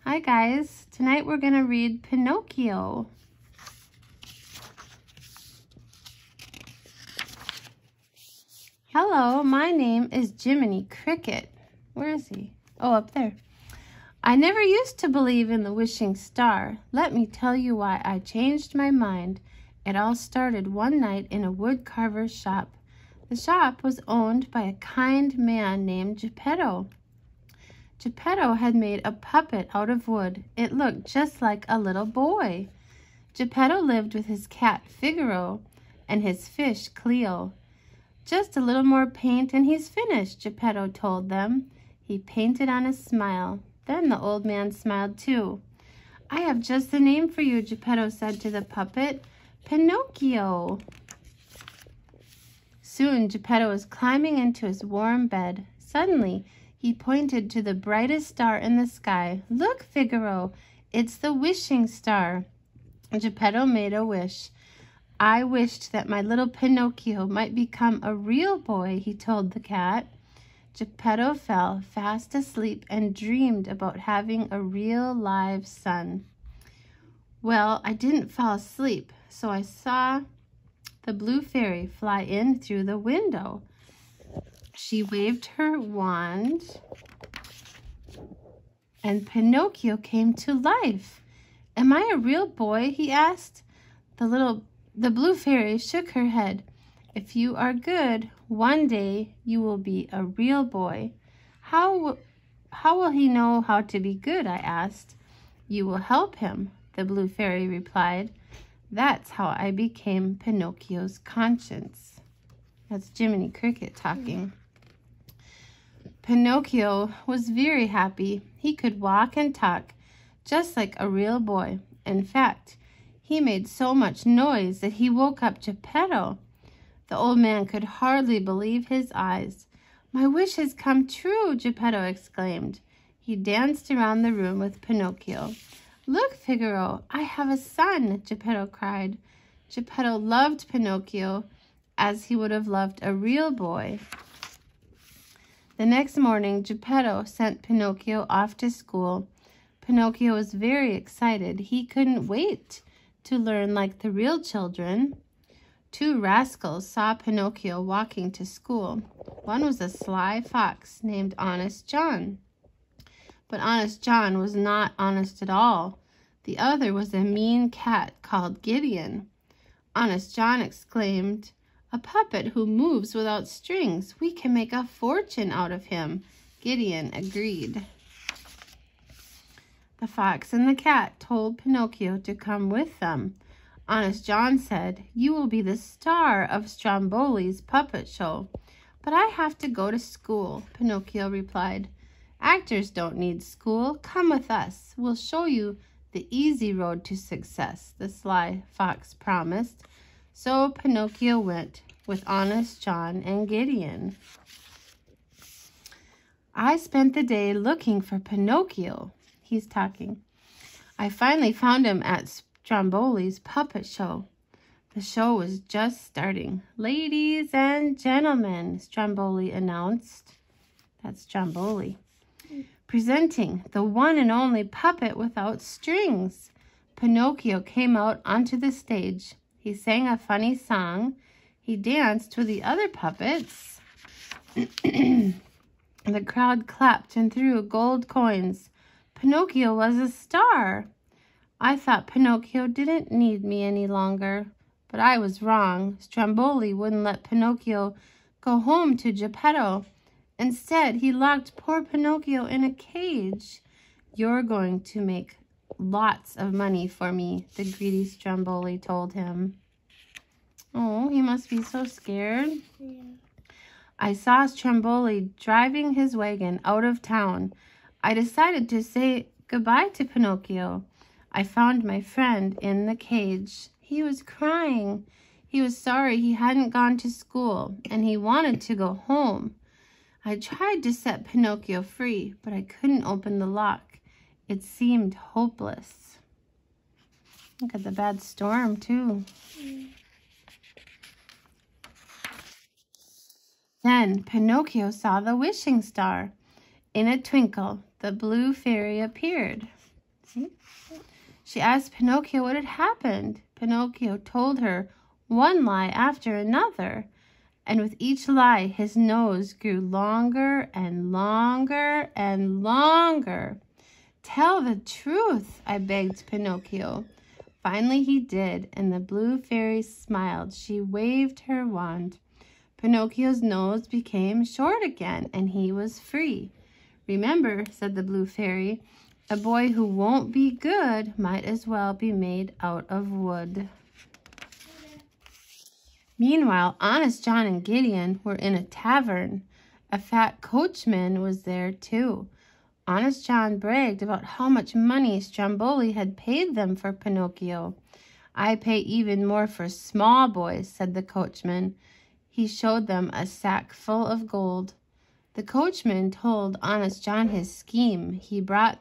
Hi guys, tonight we're going to read Pinocchio. Hello, my name is Jiminy Cricket. Where is he? Oh, up there. I never used to believe in the wishing star. Let me tell you why I changed my mind. It all started one night in a woodcarver's shop. The shop was owned by a kind man named Geppetto. Geppetto had made a puppet out of wood. It looked just like a little boy. Geppetto lived with his cat Figaro and his fish Cleo. Just a little more paint and he's finished, Geppetto told them. He painted on a smile. Then the old man smiled too. I have just the name for you, Geppetto said to the puppet. Pinocchio. Soon Geppetto was climbing into his warm bed. Suddenly, he pointed to the brightest star in the sky. Look, Figaro, it's the wishing star. Geppetto made a wish. I wished that my little Pinocchio might become a real boy, he told the cat. Geppetto fell fast asleep and dreamed about having a real live son. Well, I didn't fall asleep, so I saw the blue fairy fly in through the window. She waved her wand, and Pinocchio came to life. Am I a real boy? He asked. The blue fairy shook her head. If you are good, one day you will be a real boy. How will he know how to be good? I asked. You will help him, the blue fairy replied. That's how I became Pinocchio's conscience. That's Jiminy Cricket talking. Pinocchio was very happy. He could walk and talk just like a real boy. In fact, he made so much noise that he woke up Geppetto. The old man could hardly believe his eyes. My wish has come true, Geppetto exclaimed. He danced around the room with Pinocchio. Look, Figaro, I have a son, Geppetto cried. Geppetto loved Pinocchio as he would have loved a real boy. The next morning, Geppetto sent Pinocchio off to school. Pinocchio was very excited. He couldn't wait to learn like the real children. Two rascals saw Pinocchio walking to school. One was a sly fox named Honest John. But Honest John was not honest at all. The other was a mean cat called Gideon. Honest John exclaimed, a puppet who moves without strings. We can make a fortune out of him. Gideon agreed. The fox and the cat told Pinocchio to come with them. Honest John said, you will be the star of Stromboli's puppet show. But I have to go to school, Pinocchio replied. Actors don't need school. Come with us. We'll show you the easy road to success, the sly fox promised. So Pinocchio went with Honest John and Gideon. I spent the day looking for Pinocchio. He's talking. I finally found him at Stromboli's puppet show. The show was just starting. Ladies and gentlemen, Stromboli announced. That's Stromboli. Presenting the one and only puppet without strings. Pinocchio came out onto the stage. He sang a funny song. He danced with the other puppets. The crowd clapped and threw gold coins. Pinocchio was a star. I thought Pinocchio didn't need me any longer, but I was wrong. Stromboli wouldn't let Pinocchio go home to Geppetto. Instead, he locked poor Pinocchio in a cage. You're going to make lots of money for me, the greedy Stromboli told him. Oh, he must be so scared. Yeah. I saw Stromboli driving his wagon out of town. I decided to say goodbye to Pinocchio. I found my friend in the cage. He was crying. He was sorry he hadn't gone to school, and he wanted to go home. I tried to set Pinocchio free, but I couldn't open the lock. It seemed hopeless. Look at the bad storm, too. Then Pinocchio saw the wishing star. In a twinkle, the blue fairy appeared. She asked Pinocchio what had happened. Pinocchio told her one lie after another, and with each lie his nose grew longer and longer and longer. "Tell the truth," I begged Pinocchio. Finally he did, and the blue fairy smiled. She waved her wand. Pinocchio's nose became short again, and he was free. "Remember," said the blue fairy, "a boy who won't be good might as well be made out of wood." Meanwhile, Honest John and Gideon were in a tavern. A fat coachman was there too. Honest John bragged about how much money Stromboli had paid them for Pinocchio. "I pay even more for small boys," said the coachman. He showed them a sack full of gold. The coachman told Honest John his scheme. He brought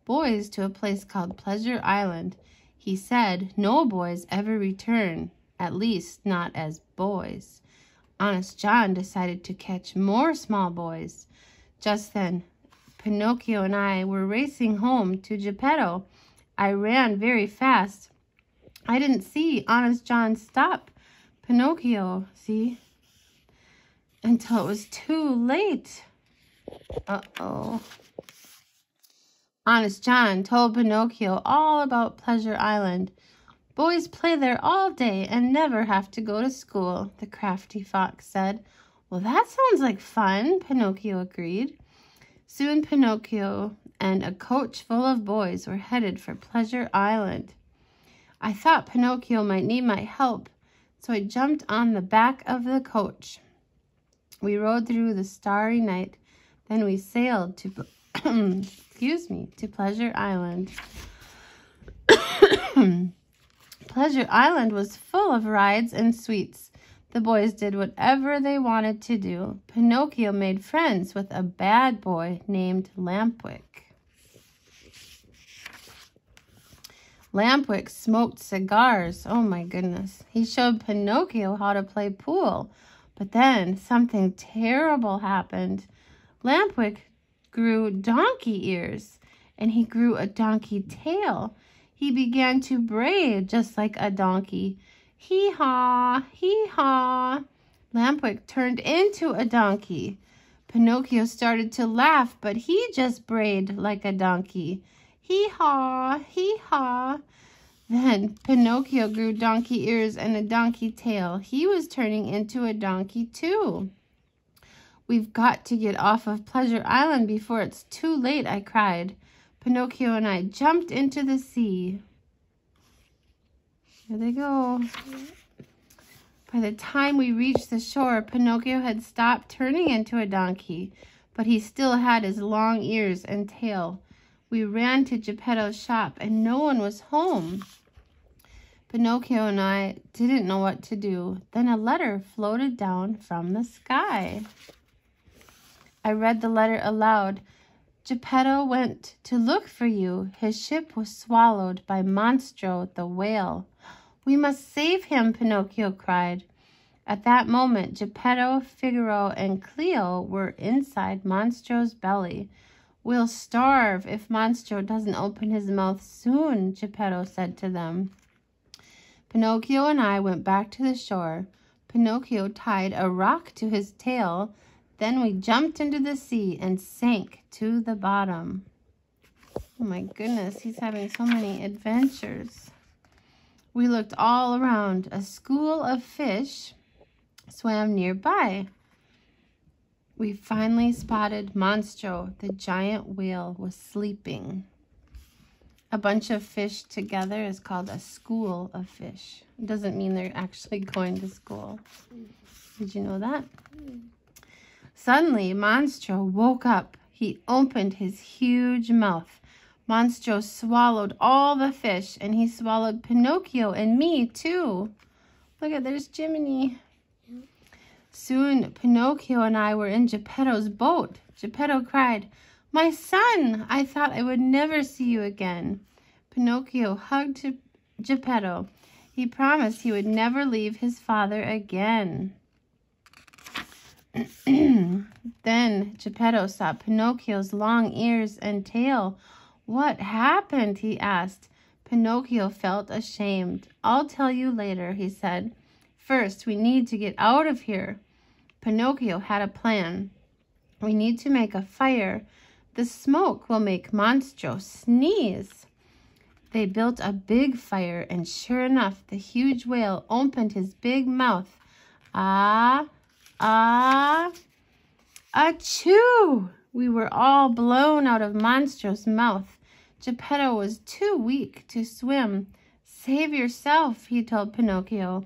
boys to a place called Pleasure Island. He said no boys ever return, at least not as boys. Honest John decided to catch more small boys. Just then, Pinocchio and I were racing home to Geppetto. I ran very fast. I didn't see Honest John stop Pinocchio, until it was too late. Uh-oh. Honest John told Pinocchio all about Pleasure Island. "Boys play there all day and never have to go to school," the crafty fox said. "Well, that sounds like fun," Pinocchio agreed. Soon Pinocchio and a coach full of boys were headed for Pleasure Island. I thought Pinocchio might need my help, so I jumped on the back of the coach. We rode through the starry night. Then we sailed to to Pleasure Island. Pleasure Island was full of rides and sweets. The boys did whatever they wanted to do. Pinocchio made friends with a bad boy named Lampwick. Lampwick smoked cigars. Oh my goodness. He showed Pinocchio how to play pool. But then something terrible happened. Lampwick grew donkey ears, and he grew a donkey tail. He began to bray just like a donkey. Hee-haw, hee-haw. Lampwick turned into a donkey. Pinocchio started to laugh, but he just brayed like a donkey. Hee-haw, hee-haw. Then Pinocchio grew donkey ears and a donkey tail. He was turning into a donkey too. "We've got to get off of Pleasure Island before it's too late," I cried. Pinocchio and I jumped into the sea. Here they go. By the time we reached the shore, Pinocchio had stopped turning into a donkey, but he still had his long ears and tail. We ran to Geppetto's shop, and no one was home. Pinocchio and I didn't know what to do. Then a letter floated down from the sky. I read the letter aloud. "Geppetto went to look for you. His ship was swallowed by Monstro the whale." "We must save him," Pinocchio cried. At that moment, Geppetto, Figaro, and Cleo were inside Monstro's belly. "We'll starve if Monstro doesn't open his mouth soon," Geppetto said to them. Pinocchio and I went back to the shore. Pinocchio tied a rock to his tail. Then we jumped into the sea and sank to the bottom. Oh my goodness, he's having so many adventures. We looked all around. A school of fish swam nearby. We finally spotted Monstro. The giant whale was sleeping. A bunch of fish together is called a school of fish. It doesn't mean they're actually going to school. Did you know that? Suddenly, Monstro woke up. He opened his huge mouth. Monstro swallowed all the fish, and he swallowed Pinocchio and me, too. Look at, there's Jiminy. Soon, Pinocchio and I were in Geppetto's boat. Geppetto cried, "My son, I thought I would never see you again." Pinocchio hugged Geppetto. He promised he would never leave his father again. Then Geppetto saw Pinocchio's long ears and tail. What happened? He asked. Pinocchio felt ashamed. I'll tell you later, he said. First, we need to get out of here. Pinocchio had a plan. We need to make a fire. The smoke will make Monstro sneeze. They built a big fire, and sure enough, the huge whale opened his big mouth. Ah, ah, achoo! We were all blown out of Monstro's mouth. Geppetto was too weak to swim. Save yourself, he told Pinocchio.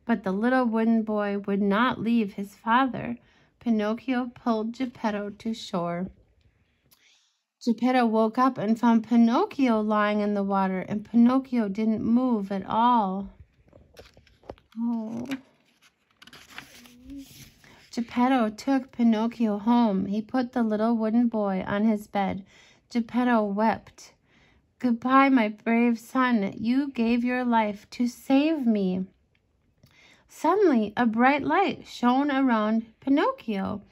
But the little wooden boy would not leave his father. Pinocchio pulled Geppetto to shore. Geppetto woke up and found Pinocchio lying in the water, and Pinocchio didn't move at all. Oh. Geppetto took Pinocchio home. He put the little wooden boy on his bed. Geppetto wept. Goodbye, my brave son. You gave your life to save me. Suddenly, a bright light shone around Pinocchio.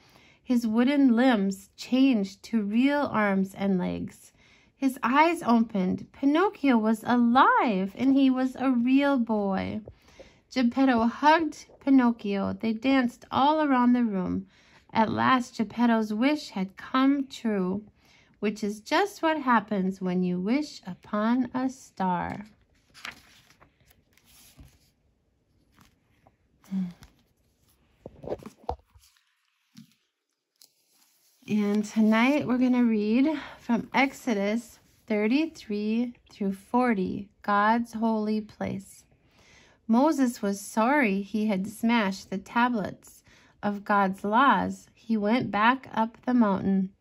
His wooden limbs changed to real arms and legs. His eyes opened. Pinocchio was alive, and he was a real boy. Geppetto hugged Pinocchio. They danced all around the room. At last, Geppetto's wish had come true, which is just what happens when you wish upon a star. And tonight we're going to read from Exodus 33 through 40, God's holy place. Moses was sorry he had smashed the tablets of God's laws. He went back up the mountain.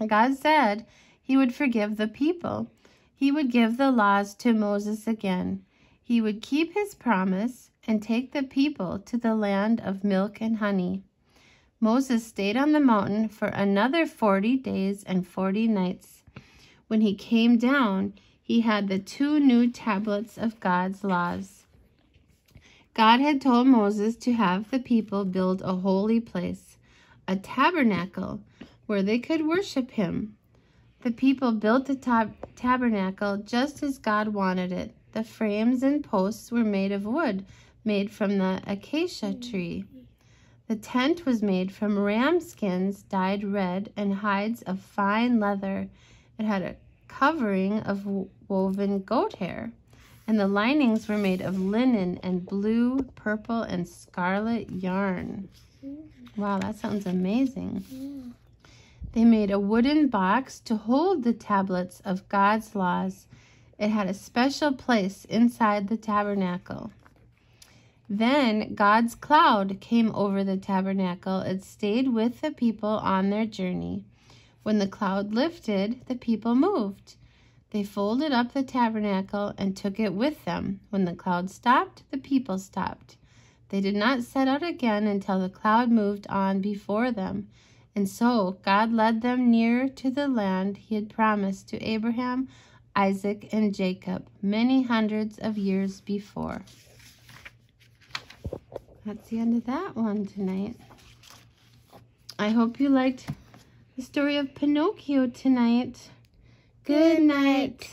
God said he would forgive the people. He would give the laws to Moses again. He would keep his promise and take the people to the land of milk and honey. Moses stayed on the mountain for another 40 days and 40 nights. When he came down, he had the 2 new tablets of God's laws. God had told Moses to have the people build a holy place, a tabernacle, where they could worship him. The people built the tabernacle just as God wanted it. The frames and posts were made of wood, made from the acacia tree. The tent was made from ram skins dyed red and hides of fine leather. It had a covering of woven goat hair, and the linings were made of linen and blue, purple, and scarlet yarn. Wow, that sounds amazing. They made a wooden box to hold the tablets of God's laws. It had a special place inside the tabernacle. Then God's cloud came over the tabernacle. It stayed with the people on their journey. When the cloud lifted, the people moved. They folded up the tabernacle and took it with them. When the cloud stopped, the people stopped. They did not set out again until the cloud moved on before them. And so God led them near to the land he had promised to Abraham, Isaac, and Jacob many hundreds of years before. That's the end of that one tonight. I hope you liked the story of Pinocchio tonight. Good night.